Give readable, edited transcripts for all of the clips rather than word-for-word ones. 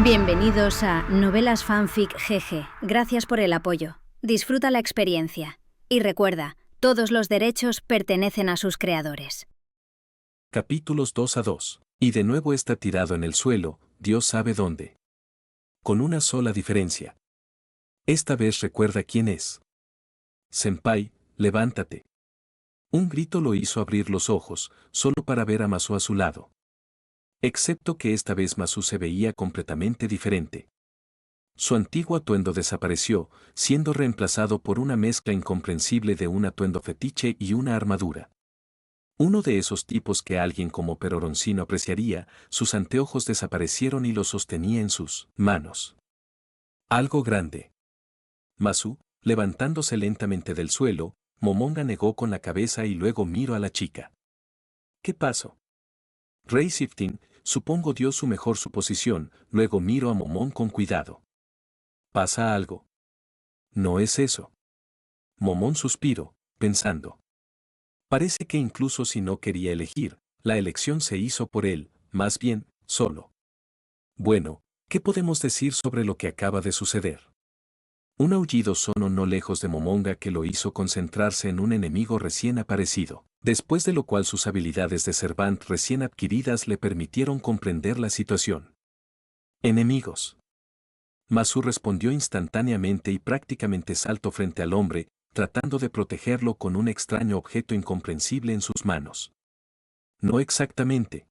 Bienvenidos a Novelas Fanfic GG. Gracias por el apoyo. Disfruta la experiencia. Y recuerda, todos los derechos pertenecen a sus creadores. Capítulos 2-2. Y de nuevo está tirado en el suelo, Dios sabe dónde. Con una sola diferencia. Esta vez recuerda quién es. Senpai, levántate. Un grito lo hizo abrir los ojos, solo para ver a Masu a su lado. Excepto que esta vez Masu se veía completamente diferente. Su antiguo atuendo desapareció, siendo reemplazado por una mezcla incomprensible de un atuendo fetiche y una armadura. Uno de esos tipos que alguien como Peroroncino apreciaría, sus anteojos desaparecieron y los sostenía en sus manos. Algo grande. Masu, levantándose lentamente del suelo, Momonga negó con la cabeza y luego miró a la chica. ¿Qué pasó? Rey Sifting, supongo dio su mejor suposición, luego miró a Momón con cuidado. ¿Pasa algo? No es eso. Momón suspiró, pensando. Parece que incluso si no quería elegir, la elección se hizo por él, más bien, solo. Bueno, ¿qué podemos decir sobre lo que acaba de suceder? Un aullido sonó no lejos de Momonga que lo hizo concentrarse en un enemigo recién aparecido, después de lo cual sus habilidades de Servant recién adquiridas le permitieron comprender la situación. Enemigos. Masu respondió instantáneamente y prácticamente saltó frente al hombre, tratando de protegerlo con un extraño objeto incomprensible en sus manos. No exactamente.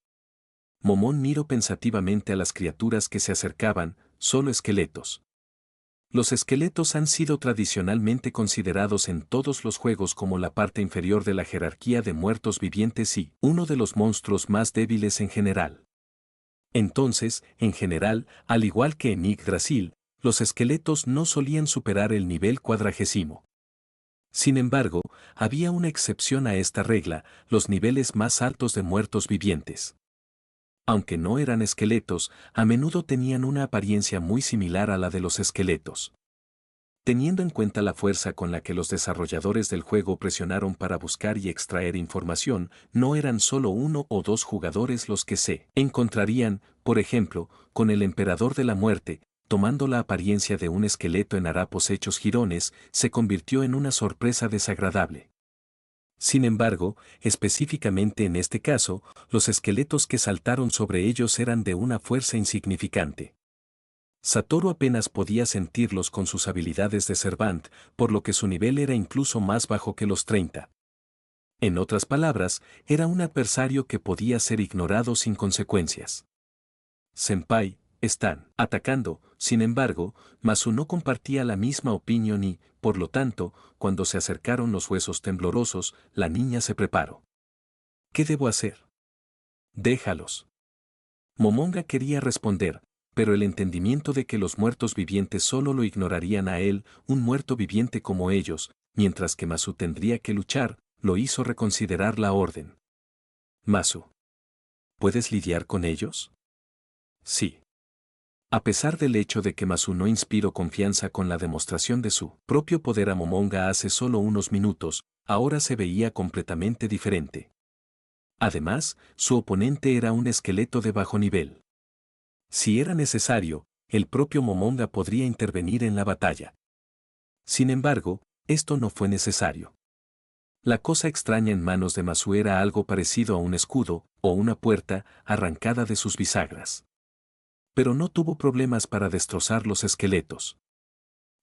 Momón miró pensativamente a las criaturas que se acercaban, solo esqueletos. Los esqueletos han sido tradicionalmente considerados en todos los juegos como la parte inferior de la jerarquía de muertos vivientes y uno de los monstruos más débiles en general. Entonces, en general, al igual que en Yggdrasil, los esqueletos no solían superar el nivel 40. Sin embargo, había una excepción a esta regla, los niveles más altos de muertos vivientes. Aunque no eran esqueletos, a menudo tenían una apariencia muy similar a la de los esqueletos. Teniendo en cuenta la fuerza con la que los desarrolladores del juego presionaron para buscar y extraer información, no eran solo uno o dos jugadores los que se encontrarían, por ejemplo, con el Emperador de la Muerte, tomando la apariencia de un esqueleto en harapos hechos jirones, se convirtió en una sorpresa desagradable. Sin embargo, específicamente en este caso, los esqueletos que saltaron sobre ellos eran de una fuerza insignificante. Satoru apenas podía sentirlos con sus habilidades de Servant, por lo que su nivel era incluso más bajo que los 30. En otras palabras, era un adversario que podía ser ignorado sin consecuencias. Senpai, están atacando, sin embargo, Masu no compartía la misma opinión y, por lo tanto, cuando se acercaron los huesos temblorosos, la niña se preparó. ¿Qué debo hacer? Déjalos. Momonga quería responder, pero el entendimiento de que los muertos vivientes solo lo ignorarían a él, un muerto viviente como ellos, mientras que Masu tendría que luchar, lo hizo reconsiderar la orden. Masu. ¿Puedes lidiar con ellos? Sí. A pesar del hecho de que Masu no inspiró confianza con la demostración de su propio poder a Momonga hace solo unos minutos, ahora se veía completamente diferente. Además, su oponente era un esqueleto de bajo nivel. Si era necesario, el propio Momonga podría intervenir en la batalla. Sin embargo, esto no fue necesario. La cosa extraña en manos de Masu era algo parecido a un escudo, o una puerta, arrancada de sus bisagras. Pero no tuvo problemas para destrozar los esqueletos.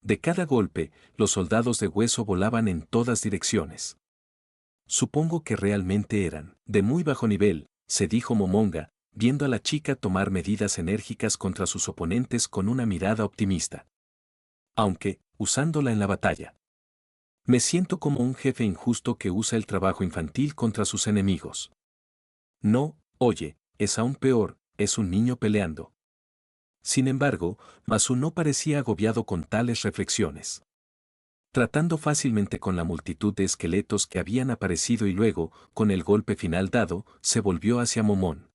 De cada golpe, los soldados de hueso volaban en todas direcciones. Supongo que realmente eran de muy bajo nivel, se dijo Momonga, viendo a la chica tomar medidas enérgicas contra sus oponentes con una mirada optimista. Aunque, usándola en la batalla. Me siento como un jefe injusto que usa el trabajo infantil contra sus enemigos. No, oye, es aún peor, es un niño peleando. Sin embargo, Masu no parecía agobiado con tales reflexiones. Tratando fácilmente con la multitud de esqueletos que habían aparecido y luego, con el golpe final dado, se volvió hacia Momón.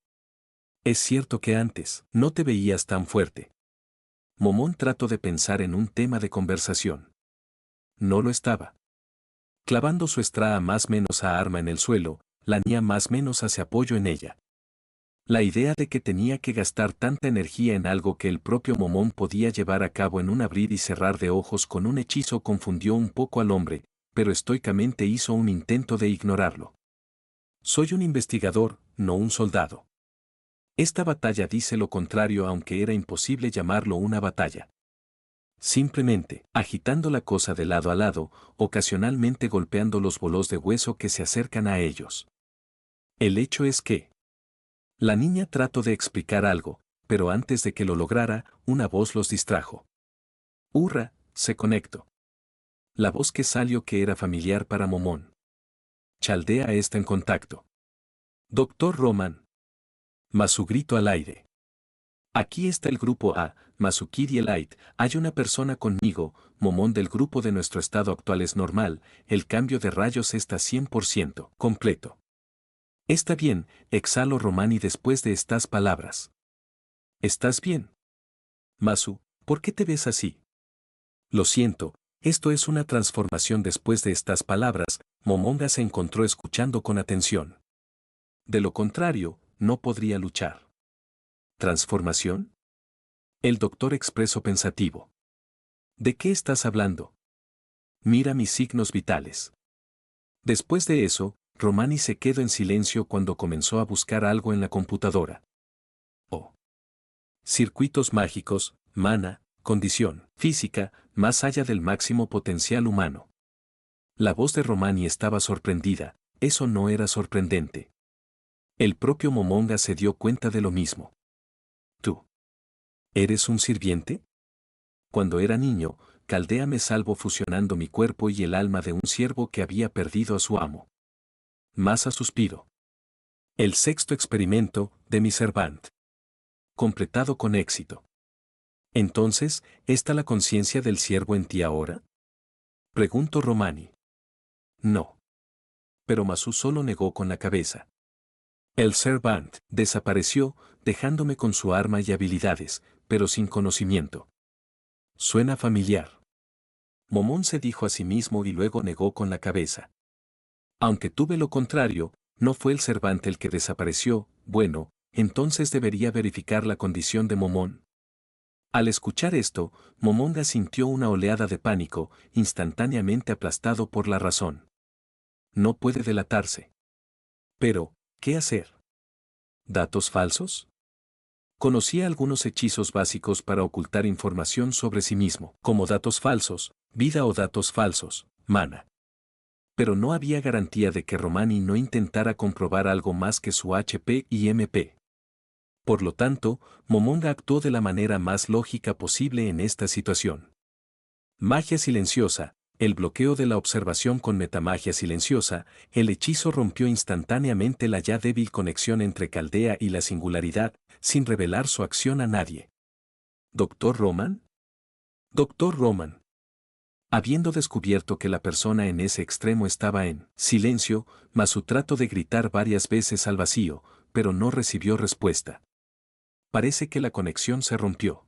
Es cierto que antes no te veías tan fuerte. Momón trató de pensar en un tema de conversación. No lo estaba. Clavando su estrada más menos a arma en el suelo, la niña más menos hace apoyo en ella. La idea de que tenía que gastar tanta energía en algo que el propio Momón podía llevar a cabo en un abrir y cerrar de ojos con un hechizo confundió un poco al hombre, pero estoicamente hizo un intento de ignorarlo. Soy un investigador, no un soldado. Esta batalla dice lo contrario, aunque era imposible llamarlo una batalla. Simplemente, agitando la cosa de lado a lado, ocasionalmente golpeando los bolos de hueso que se acercan a ellos. El hecho es que la niña trató de explicar algo, pero antes de que lo lograra, una voz los distrajo. ¡Hurra! Se conectó. La voz que salió que era familiar para Momón. Chaldea está en contacto. Doctor Roman. Masu grito al aire. Aquí está el grupo A, Masukiri Elite, hay una persona conmigo, Momón del grupo de nuestro estado actual es normal, el cambio de rayos está 100% completo. Está bien, exhalo Romani después de estas palabras. ¿Estás bien? Masu, ¿por qué te ves así? Lo siento, esto es una transformación después de estas palabras, Momonga se encontró escuchando con atención. De lo contrario, no podría luchar. ¿Transformación? El doctor expresó pensativo. ¿De qué estás hablando? Mira mis signos vitales. Después de eso, Romani se quedó en silencio cuando comenzó a buscar algo en la computadora. Oh. Circuitos mágicos, mana, condición física, más allá del máximo potencial humano. La voz de Romani estaba sorprendida, eso no era sorprendente. El propio Momonga se dio cuenta de lo mismo. ¿Tú eres un sirviente? Cuando era niño, Caldea me salvó fusionando mi cuerpo y el alma de un siervo que había perdido a su amo. Masa suspiro. El sexto experimento de mi servant. Completado con éxito. Entonces, ¿está la conciencia del siervo en ti ahora? Preguntó Romani. No. Pero Masu solo negó con la cabeza. El servant desapareció, dejándome con su arma y habilidades, pero sin conocimiento. Suena familiar. Momón se dijo a sí mismo y luego negó con la cabeza. Aunque tuve lo contrario, no fue el servante el que desapareció, bueno, entonces debería verificar la condición de Momón. Al escuchar esto, Momonga sintió una oleada de pánico, instantáneamente aplastado por la razón. No puede delatarse. Pero, ¿qué hacer? ¿Datos falsos? Conocía algunos hechizos básicos para ocultar información sobre sí mismo, como datos falsos, vida o datos falsos, mana. Pero no había garantía de que Romani no intentara comprobar algo más que su HP y MP. Por lo tanto, Momonga actuó de la manera más lógica posible en esta situación. Magia silenciosa, el bloqueo de la observación con metamagia silenciosa, el hechizo rompió instantáneamente la ya débil conexión entre Caldea y la singularidad, sin revelar su acción a nadie. ¿Doctor Roman? Doctor Roman. Habiendo descubierto que la persona en ese extremo estaba en silencio, Masu trató de gritar varias veces al vacío, pero no recibió respuesta. Parece que la conexión se rompió.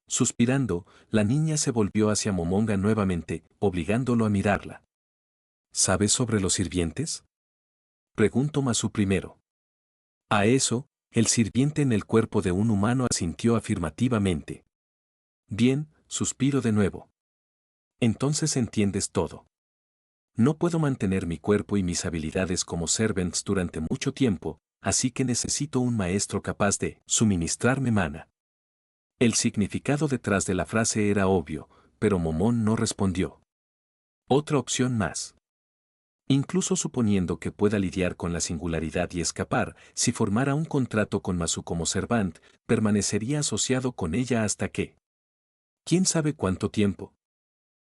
Suspirando, la niña se volvió hacia Momonga nuevamente, obligándolo a mirarla. ¿Sabes sobre los sirvientes? Preguntó Masu primero. A eso, el sirviente en el cuerpo de un humano asintió afirmativamente. Bien, suspiro de nuevo. Entonces entiendes todo. No puedo mantener mi cuerpo y mis habilidades como servants durante mucho tiempo, así que necesito un maestro capaz de suministrarme mana. El significado detrás de la frase era obvio, pero Momón no respondió. Otra opción más. Incluso suponiendo que pueda lidiar con la singularidad y escapar, si formara un contrato con Masu como servant, permanecería asociado con ella hasta que. ¿Quién sabe cuánto tiempo?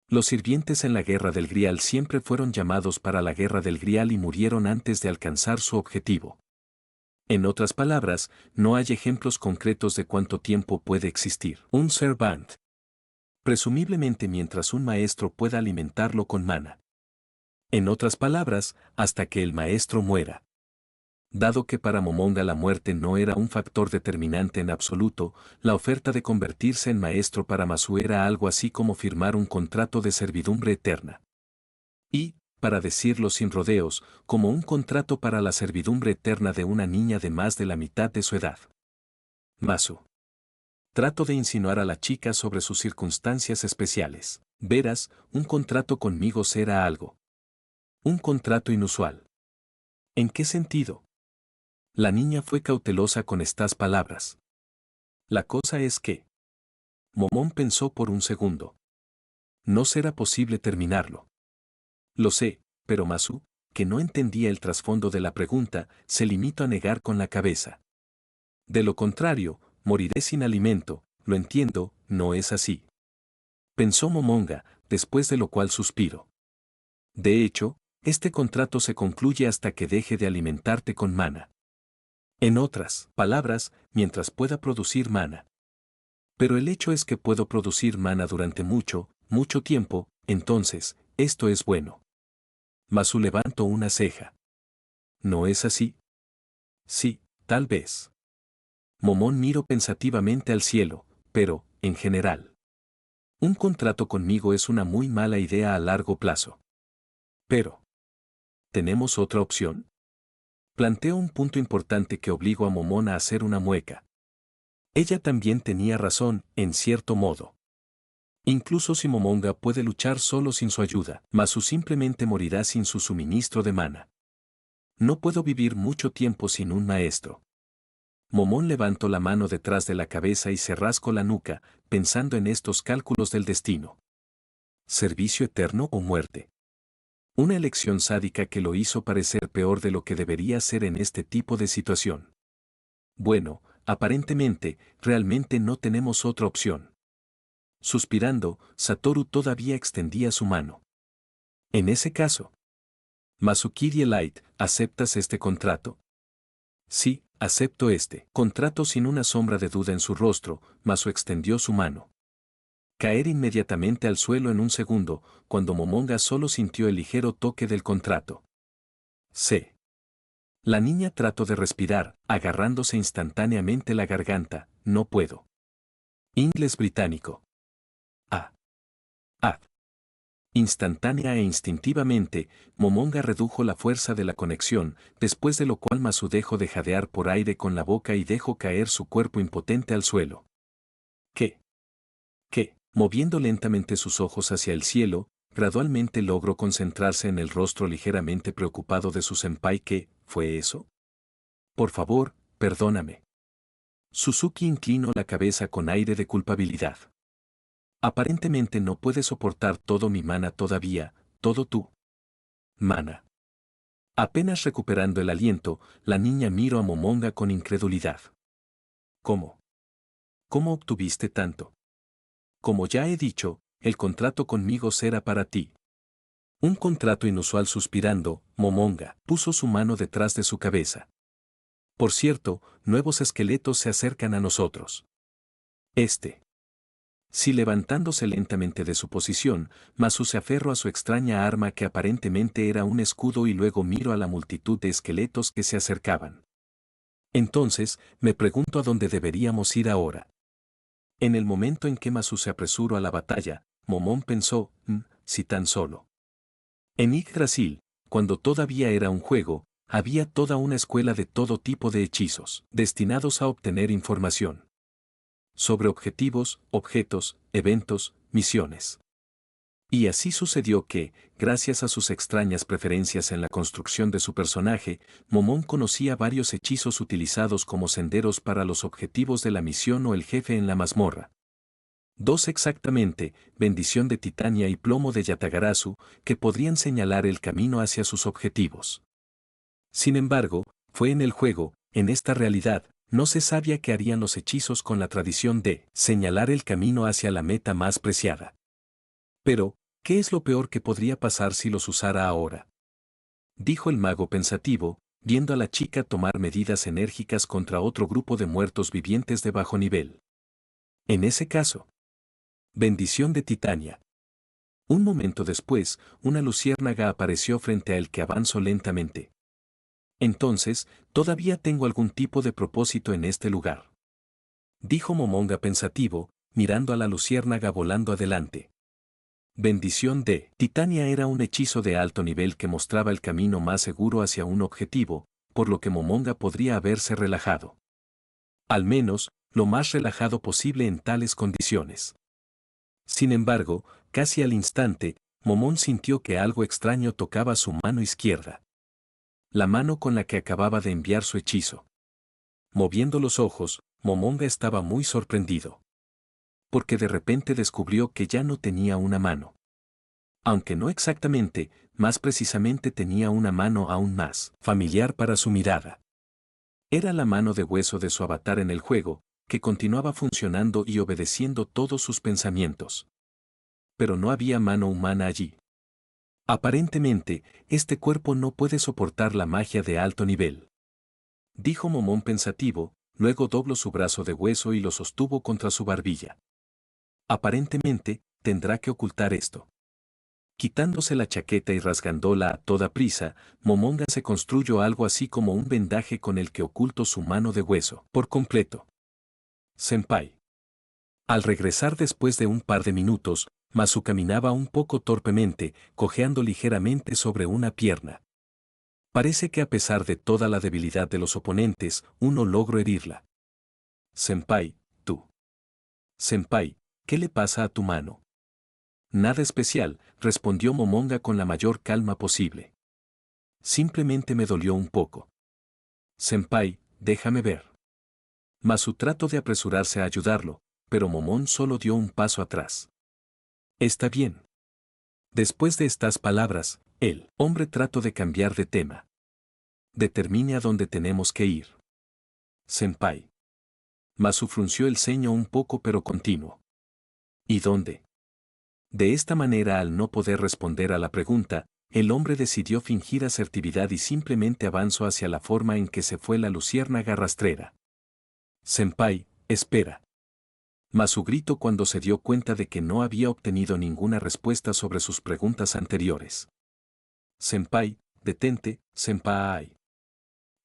Los sirvientes en la Guerra del Grial siempre fueron llamados para la Guerra del Grial y murieron antes de alcanzar su objetivo. En otras palabras, no hay ejemplos concretos de cuánto tiempo puede existir un servant. Presumiblemente mientras un maestro pueda alimentarlo con mana. En otras palabras, hasta que el maestro muera. Dado que para Momonga la muerte no era un factor determinante en absoluto, la oferta de convertirse en maestro para Masu era algo así como firmar un contrato de servidumbre eterna. Y, para decirlo sin rodeos, como un contrato para la servidumbre eterna de una niña de más de la mitad de su edad. Masu. Trato de insinuar a la chica sobre sus circunstancias especiales. Verás, un contrato conmigo será algo. Un contrato inusual. ¿En qué sentido? La niña fue cautelosa con estas palabras. La cosa es que... Momón pensó por un segundo. No será posible terminarlo. Lo sé, pero Masu, que no entendía el trasfondo de la pregunta, se limitó a negar con la cabeza. De lo contrario, moriré sin alimento, lo entiendo, no es así. Pensó Momonga, después de lo cual suspiró. De hecho, este contrato se concluye hasta que deje de alimentarte con mana. En otras palabras, mientras pueda producir mana. Pero el hecho es que puedo producir mana durante mucho, mucho tiempo, entonces, esto es bueno. Masu levantó una ceja. ¿No es así? Sí, tal vez. Momón miró pensativamente al cielo, pero, en general. Un contrato conmigo es una muy mala idea a largo plazo. Pero, ¿tenemos otra opción? Planteó un punto importante que obligó a Momón a hacer una mueca. Ella también tenía razón, en cierto modo. Incluso si Momonga puede luchar solo sin su ayuda, Masu simplemente morirá sin su suministro de mana. No puedo vivir mucho tiempo sin un maestro. Momón levantó la mano detrás de la cabeza y se rascó la nuca, pensando en estos cálculos del destino. ¿Servicio eterno o muerte? Una elección sádica que lo hizo parecer peor de lo que debería ser en este tipo de situación. Bueno, aparentemente, realmente no tenemos otra opción. Suspirando, Satoru todavía extendía su mano. En ese caso, Masukiri Light, ¿aceptas este contrato? Sí, acepto este contrato sin una sombra de duda en su rostro. Masu extendió su mano. Caer inmediatamente al suelo en un segundo, cuando Momonga solo sintió el ligero toque del contrato. C. La niña trató de respirar, agarrándose instantáneamente la garganta. No puedo. Inglés británico. A. A. Instantánea e instintivamente, Momonga redujo la fuerza de la conexión, después de lo cual Masu dejó de jadear por aire con la boca y dejó caer su cuerpo impotente al suelo. ¿Qué? ¿Qué? Moviendo lentamente sus ojos hacia el cielo, gradualmente logró concentrarse en el rostro ligeramente preocupado de su senpai. ¿Qué fue eso? Por favor, perdóname. Suzuki inclinó la cabeza con aire de culpabilidad. Aparentemente no puedes soportar todo mi mana todavía, todo tu mana. Apenas recuperando el aliento, la niña miró a Momonga con incredulidad. ¿Cómo? ¿Cómo obtuviste tanto? Como ya he dicho, el contrato conmigo será para ti. Un contrato inusual. Suspirando, Momonga puso su mano detrás de su cabeza. Por cierto, nuevos esqueletos se acercan a nosotros. Sí, levantándose lentamente de su posición, Masu se aferró a su extraña arma que aparentemente era un escudo y luego miró a la multitud de esqueletos que se acercaban. Entonces, me pregunto a dónde deberíamos ir ahora. En el momento en que Masu se apresuró a la batalla, Momón pensó, si tan solo. En Yggdrasil, cuando todavía era un juego, había toda una escuela de todo tipo de hechizos, destinados a obtener información sobre objetivos, objetos, eventos, misiones. Y así sucedió que, gracias a sus extrañas preferencias en la construcción de su personaje, Momón conocía varios hechizos utilizados como senderos para los objetivos de la misión o el jefe en la mazmorra. Dos exactamente, bendición de Titania y plomo de Yatagarasu, que podrían señalar el camino hacia sus objetivos. Sin embargo, fue en el juego, en esta realidad, no se sabía qué harían los hechizos con la tradición de señalar el camino hacia la meta más preciada. Pero, ¿qué es lo peor que podría pasar si los usara ahora? Dijo el mago pensativo, viendo a la chica tomar medidas enérgicas contra otro grupo de muertos vivientes de bajo nivel. En ese caso, bendición de Titania. Un momento después, una luciérnaga apareció frente a él que avanzó lentamente. Entonces, todavía tengo algún tipo de propósito en este lugar. Dijo Momonga pensativo, mirando a la luciérnaga volando adelante. Bendición de Titania era un hechizo de alto nivel que mostraba el camino más seguro hacia un objetivo, por lo que Momonga podría haberse relajado. Al menos, lo más relajado posible en tales condiciones. Sin embargo, casi al instante, Momón sintió que algo extraño tocaba su mano izquierda. La mano con la que acababa de enviar su hechizo. Moviendo los ojos, Momonga estaba muy sorprendido. Porque de repente descubrió que ya no tenía una mano. Aunque no exactamente, más precisamente tenía una mano aún más familiar para su mirada. Era la mano de hueso de su avatar en el juego, que continuaba funcionando y obedeciendo todos sus pensamientos. Pero no había mano humana allí. Aparentemente, este cuerpo no puede soportar la magia de alto nivel. Dijo Momón pensativo, luego dobló su brazo de hueso y lo sostuvo contra su barbilla. Aparentemente, tendrá que ocultar esto. Quitándose la chaqueta y rasgándola a toda prisa, Momonga se construyó algo así como un vendaje con el que ocultó su mano de hueso por completo. Senpai. Al regresar después de un par de minutos, Masu caminaba un poco torpemente, cojeando ligeramente sobre una pierna. Parece que a pesar de toda la debilidad de los oponentes, uno logró herirla. Senpai, tú. Senpai, ¿qué le pasa a tu mano? Nada especial, respondió Momonga con la mayor calma posible. Simplemente me dolió un poco. Senpai, déjame ver. Masu trató de apresurarse a ayudarlo, pero Momón solo dio un paso atrás. Está bien. Después de estas palabras, el hombre trató de cambiar de tema. Determine a dónde tenemos que ir. Senpai. Masu frunció el ceño un poco pero continuó. ¿Y dónde? De esta manera, al no poder responder a la pregunta, el hombre decidió fingir asertividad y simplemente avanzó hacia la forma en que se fue la luciérnaga rastrera. Senpai, espera. Masu gritó cuando se dio cuenta de que no había obtenido ninguna respuesta sobre sus preguntas anteriores. Senpai, detente, senpai.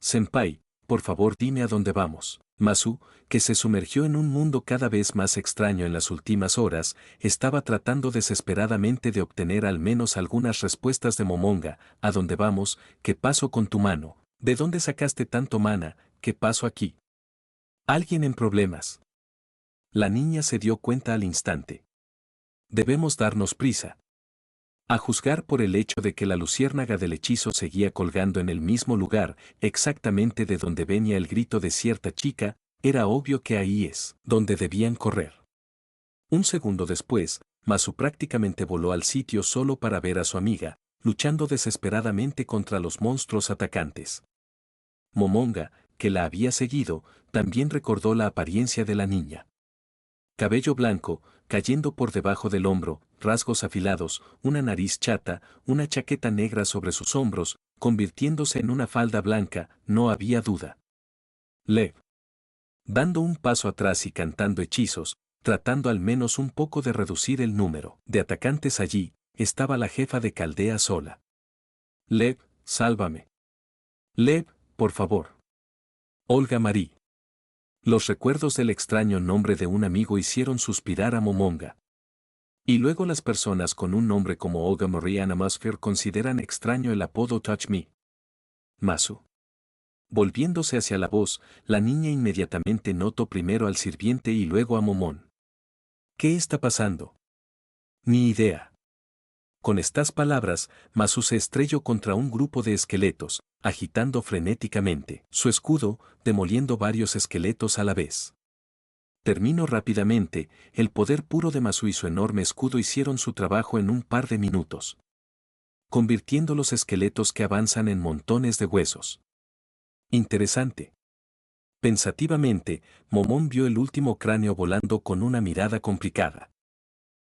Senpai, por favor dime a dónde vamos. Masu, que se sumergió en un mundo cada vez más extraño en las últimas horas, estaba tratando desesperadamente de obtener al menos algunas respuestas de Momonga. ¿A dónde vamos? ¿Qué pasó con tu mano? ¿De dónde sacaste tanto mana? ¿Qué pasó aquí? ¿Alguien en problemas? La niña se dio cuenta al instante. Debemos darnos prisa. A juzgar por el hecho de que la luciérnaga del hechizo seguía colgando en el mismo lugar, exactamente de donde venía el grito de cierta chica, era obvio que ahí es donde debían correr. Un segundo después, Masu prácticamente voló al sitio solo para ver a su amiga, luchando desesperadamente contra los monstruos atacantes. Momonga, que la había seguido, también recordó la apariencia de la niña. Cabello blanco, cayendo por debajo del hombro, rasgos afilados, una nariz chata, una chaqueta negra sobre sus hombros, convirtiéndose en una falda blanca, no había duda. Lev. Dando un paso atrás y cantando hechizos, tratando al menos un poco de reducir el número de atacantes allí, estaba la jefa de Caldea sola. Lev, sálvame. Lev, por favor. Olga Marie. Los recuerdos del extraño nombre de un amigo hicieron suspirar a Momonga. Y luego las personas con un nombre como Olga Marie Anamasfer consideran extraño el apodo Touch Me. Masu. Volviéndose hacia la voz, la niña inmediatamente notó primero al sirviente y luego a Momón. ¿Qué está pasando? Ni idea. Con estas palabras, Masu se estrelló contra un grupo de esqueletos, agitando frenéticamente su escudo, demoliendo varios esqueletos a la vez. Terminó rápidamente, el poder puro de Masu y su enorme escudo hicieron su trabajo en un par de minutos, convirtiendo los esqueletos que avanzan en montones de huesos. Interesante. Pensativamente, Momón vio el último cráneo volando con una mirada complicada.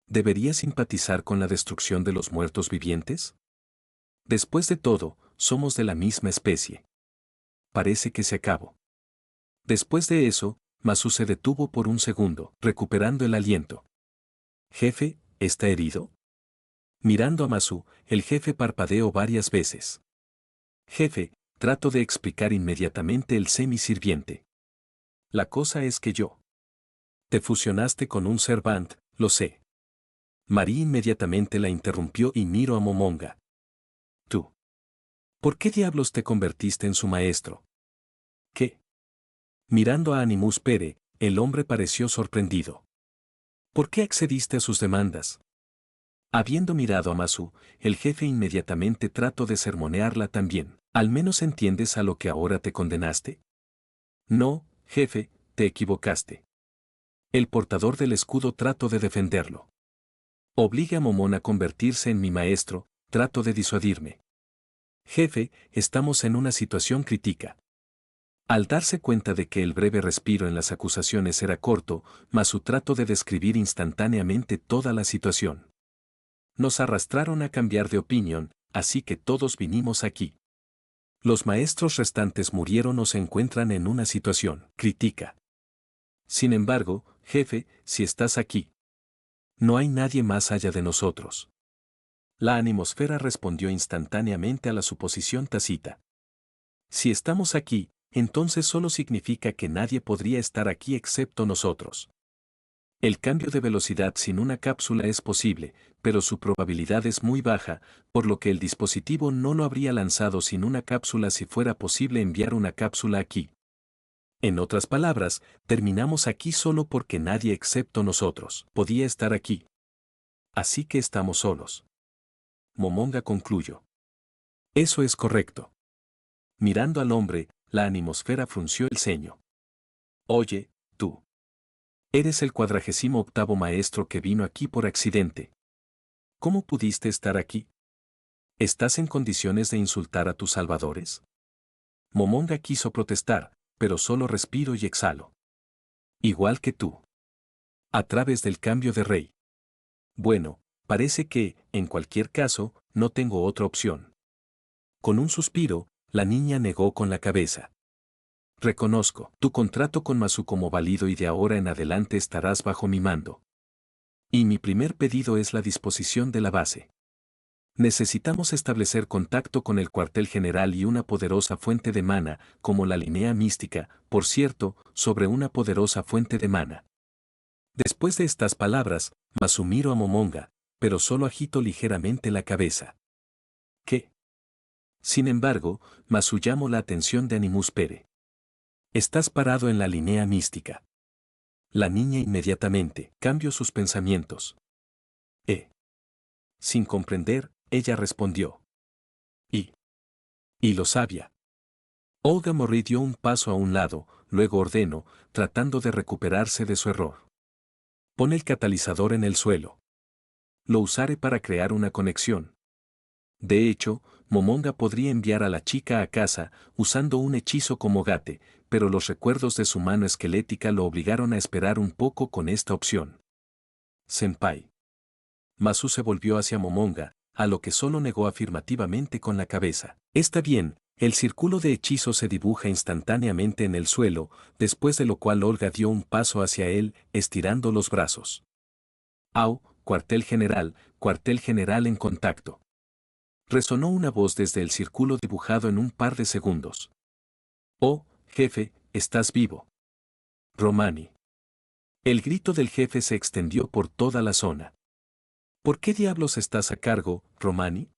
¿Debería simpatizar con la destrucción de los muertos vivientes? Después de todo, somos de la misma especie. Parece que se acabó. Después de eso, Masu se detuvo por un segundo, recuperando el aliento. Jefe, ¿está herido? Mirando a Masu, el jefe parpadeó varias veces. Jefe, trato de explicar inmediatamente el semisirviente. La cosa es que yo. Te fusionaste con un Servant, lo sé. María inmediatamente la interrumpió y miró a Momonga. Tú. ¿Por qué diablos te convertiste en su maestro? ¿Qué? Mirando a Animus Pere, el hombre pareció sorprendido. ¿Por qué accediste a sus demandas? Habiendo mirado a Masu, el jefe inmediatamente trató de sermonearla también. ¿Al menos entiendes a lo que ahora te condenaste? No, jefe, te equivocaste. El portador del escudo trató de defenderlo. Obligue a Momón a convertirse en mi maestro, trato de disuadirme. Jefe, estamos en una situación crítica. Al darse cuenta de que el breve respiro en las acusaciones era corto, Masu trató de describir instantáneamente toda la situación. Nos arrastraron a cambiar de opinión, así que todos vinimos aquí. Los maestros restantes murieron o se encuentran en una situación crítica. Sin embargo, jefe, si estás aquí, no hay nadie más allá de nosotros. La animosfera respondió instantáneamente a la suposición tácita. Si estamos aquí, entonces solo significa que nadie podría estar aquí excepto nosotros. El cambio de velocidad sin una cápsula es posible, pero su probabilidad es muy baja, por lo que el dispositivo no lo habría lanzado sin una cápsula si fuera posible enviar una cápsula aquí. En otras palabras, terminamos aquí solo porque nadie excepto nosotros podía estar aquí. Así que estamos solos. Momonga concluyó. Eso es correcto. Mirando al hombre, la animosfera frunció el ceño. Oye, tú. Eres el 48º maestro que vino aquí por accidente. ¿Cómo pudiste estar aquí? ¿Estás en condiciones de insultar a tus salvadores? Momonga quiso protestar, pero solo respiro y exhalo. Igual que tú. A través del cambio de rey. Bueno, parece que, en cualquier caso, no tengo otra opción. Con un suspiro, la niña negó con la cabeza. Reconozco tu contrato con Masu como válido y de ahora en adelante estarás bajo mi mando. Y mi primer pedido es la disposición de la base. Necesitamos establecer contacto con el cuartel general y una poderosa fuente de mana, como la línea mística, por cierto, sobre una poderosa fuente de mana. Después de estas palabras, Masu miró a Momonga, pero solo agitó ligeramente la cabeza. ¿Qué? Sin embargo, Masu llamó la atención de Animus Pere. Estás parado en la línea mística. La niña inmediatamente cambió sus pensamientos. Sin comprender, ella respondió. Y lo sabía. Olga Morri dio un paso a un lado, luego ordenó, tratando de recuperarse de su error. Pon el catalizador en el suelo. Lo usaré para crear una conexión. De hecho, Momonga podría enviar a la chica a casa, usando un hechizo como Gate, pero los recuerdos de su mano esquelética lo obligaron a esperar un poco con esta opción. Senpai. Masu se volvió hacia Momonga, a lo que solo negó afirmativamente con la cabeza. Está bien, el círculo de hechizo se dibuja instantáneamente en el suelo, después de lo cual Olga dio un paso hacia él, estirando los brazos. Au, cuartel general en contacto. Resonó una voz desde el círculo dibujado en un par de segundos. Oh, jefe, estás vivo. Romani. El grito del jefe se extendió por toda la zona. ¿Por qué diablos estás a cargo, Romani?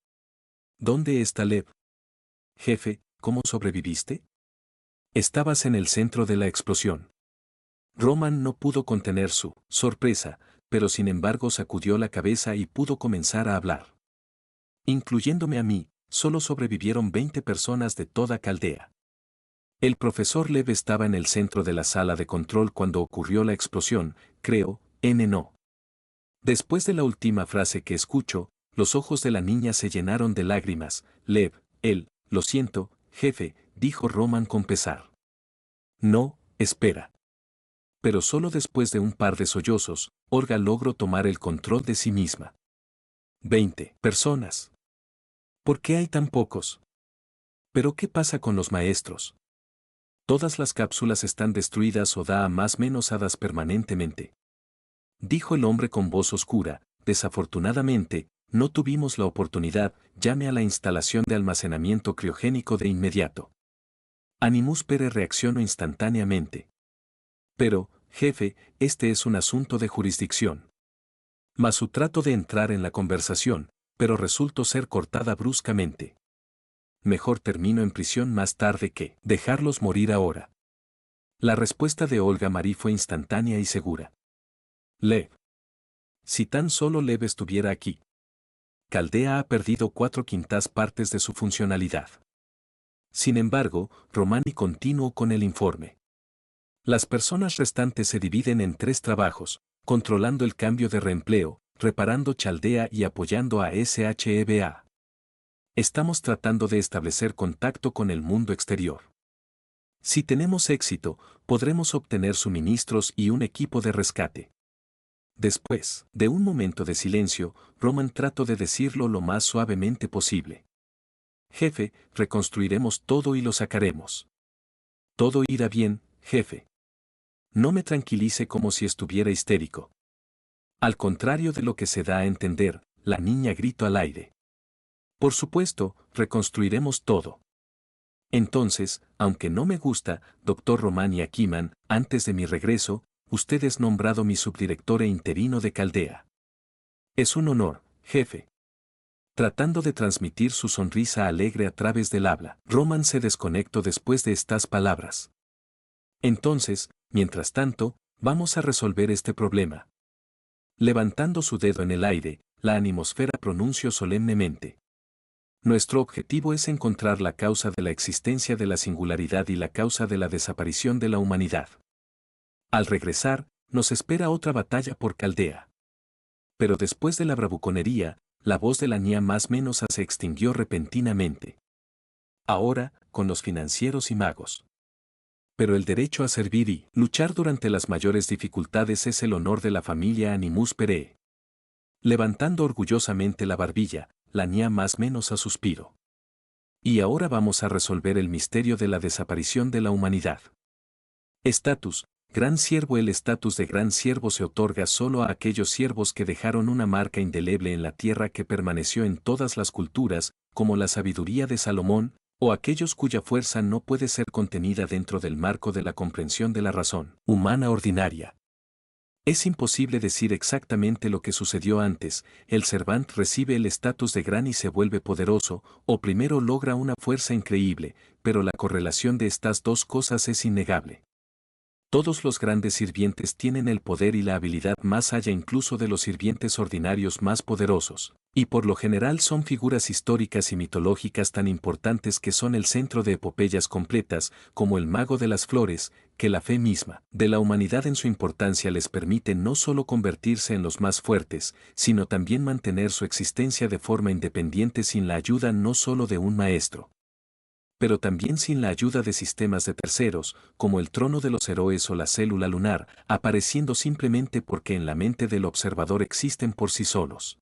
¿Dónde está Lev? Jefe, ¿cómo sobreviviste? Estabas en el centro de la explosión. Roman no pudo contener su sorpresa, pero sin embargo sacudió la cabeza y pudo comenzar a hablar. Incluyéndome a mí, solo sobrevivieron 20 personas de toda Caldea. El profesor Lev estaba en el centro de la sala de control cuando ocurrió la explosión, creo, no. Después de la última frase que escucho, los ojos de la niña se llenaron de lágrimas. Lev, lo siento, jefe, dijo Roman con pesar. No, espera. Pero solo después de un par de sollozos, Olga logró tomar el control de sí misma. 20 personas. ¿Por qué hay tan pocos? ¿Pero qué pasa con los maestros? Todas las cápsulas están destruidas o da a más menos hadas permanentemente. Dijo el hombre con voz oscura, desafortunadamente, no tuvimos la oportunidad, llame a la instalación de almacenamiento criogénico de inmediato. Animus Pere reaccionó instantáneamente. Pero, jefe, este es un asunto de jurisdicción. Masu trató de entrar en la conversación, pero resultó ser cortada bruscamente. Mejor termino en prisión más tarde que dejarlos morir ahora. La respuesta de Olga Marie fue instantánea y segura. Lev. Si tan solo Lev estuviera aquí. Caldea ha perdido 4/5 partes de su funcionalidad. Sin embargo, Romani continuó con el informe. Las personas restantes se dividen en 3 trabajos, controlando el cambio de reempleo, reparando Chaldea y apoyando a SHEBA. Estamos tratando de establecer contacto con el mundo exterior. Si tenemos éxito, podremos obtener suministros y un equipo de rescate. Después de un momento de silencio, Roman trató de decirlo lo más suavemente posible. Jefe, reconstruiremos todo y lo sacaremos. Todo irá bien, jefe. No me tranquilice como si estuviera histérico. Al contrario de lo que se da a entender, la niña gritó al aire. Por supuesto, reconstruiremos todo. Entonces, aunque no me gusta, doctor Romani Akiman, antes de mi regreso, usted es nombrado mi subdirector e interino de Caldea. Es un honor, jefe. Tratando de transmitir su sonrisa alegre a través del habla, Roman se desconectó después de estas palabras. Entonces, mientras tanto, vamos a resolver este problema. Levantando su dedo en el aire, la animosfera pronunció solemnemente. Nuestro objetivo es encontrar la causa de la existencia de la singularidad y la causa de la desaparición de la humanidad. Al regresar, nos espera otra batalla por Caldea. Pero después de la bravuconería, la voz de la niña más menos se extinguió repentinamente. Ahora, con los financieros y magos. Pero el derecho a servir y luchar durante las mayores dificultades es el honor de la familia Animus Peree. Levantando orgullosamente la barbilla, la niña más menos suspiró. Y ahora vamos a resolver el misterio de la desaparición de la humanidad. Estatus. Gran siervo. El estatus de gran siervo se otorga solo a aquellos siervos que dejaron una marca indeleble en la tierra que permaneció en todas las culturas, como la sabiduría de Salomón, o aquellos cuya fuerza no puede ser contenida dentro del marco de la comprensión de la razón humana ordinaria. Es imposible decir exactamente lo que sucedió antes, el Servant recibe el estatus de gran y se vuelve poderoso, o primero logra una fuerza increíble, pero la correlación de estas dos cosas es innegable. Todos los grandes sirvientes tienen el poder y la habilidad más allá incluso de los sirvientes ordinarios más poderosos, y por lo general son figuras históricas y mitológicas tan importantes que son el centro de epopeyas completas, como el mago de las flores, que la fe misma de la humanidad en su importancia les permite no solo convertirse en los más fuertes, sino también mantener su existencia de forma independiente sin la ayuda no solo de un maestro, pero también sin la ayuda de sistemas de terceros, como el trono de los héroes o la célula lunar, apareciendo simplemente porque en la mente del observador existen por sí solos.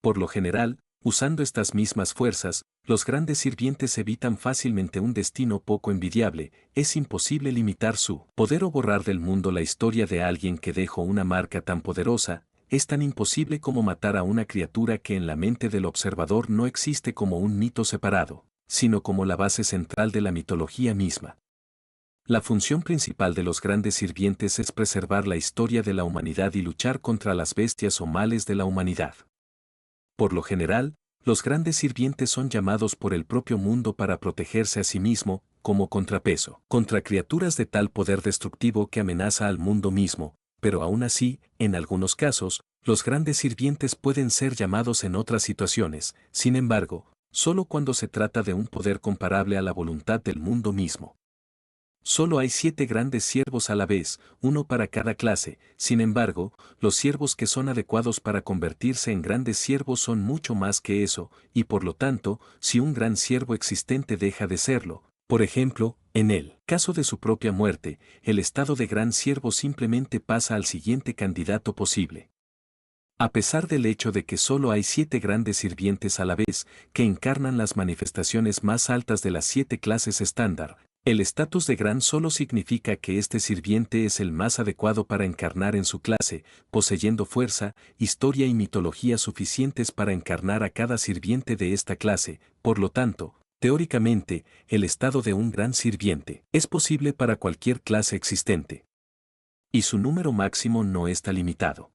Por lo general, usando estas mismas fuerzas, los grandes sirvientes evitan fácilmente un destino poco envidiable. Es imposible limitar su poder o borrar del mundo la historia de alguien que dejó una marca tan poderosa. Es tan imposible como matar a una criatura que en la mente del observador no existe como un mito separado, sino como la base central de la mitología misma. La función principal de los grandes sirvientes es preservar la historia de la humanidad y luchar contra las bestias o males de la humanidad. Por lo general, los grandes sirvientes son llamados por el propio mundo para protegerse a sí mismo, como contrapeso, contra criaturas de tal poder destructivo que amenaza al mundo mismo, pero aún así, en algunos casos, los grandes sirvientes pueden ser llamados en otras situaciones. Sin embargo, solo cuando se trata de un poder comparable a la voluntad del mundo mismo. Solo hay 7 grandes siervos a la vez, uno para cada clase. Sin embargo, los siervos que son adecuados para convertirse en grandes siervos son mucho más que eso, y por lo tanto, si un gran siervo existente deja de serlo, por ejemplo, en el caso de su propia muerte, el estado de gran siervo simplemente pasa al siguiente candidato posible. A pesar del hecho de que solo hay 7 grandes sirvientes a la vez, que encarnan las manifestaciones más altas de las 7 clases estándar, el estatus de gran solo significa que este sirviente es el más adecuado para encarnar en su clase, poseyendo fuerza, historia y mitología suficientes para encarnar a cada sirviente de esta clase. Por lo tanto, teóricamente, el estado de un gran sirviente es posible para cualquier clase existente. Y su número máximo no está limitado.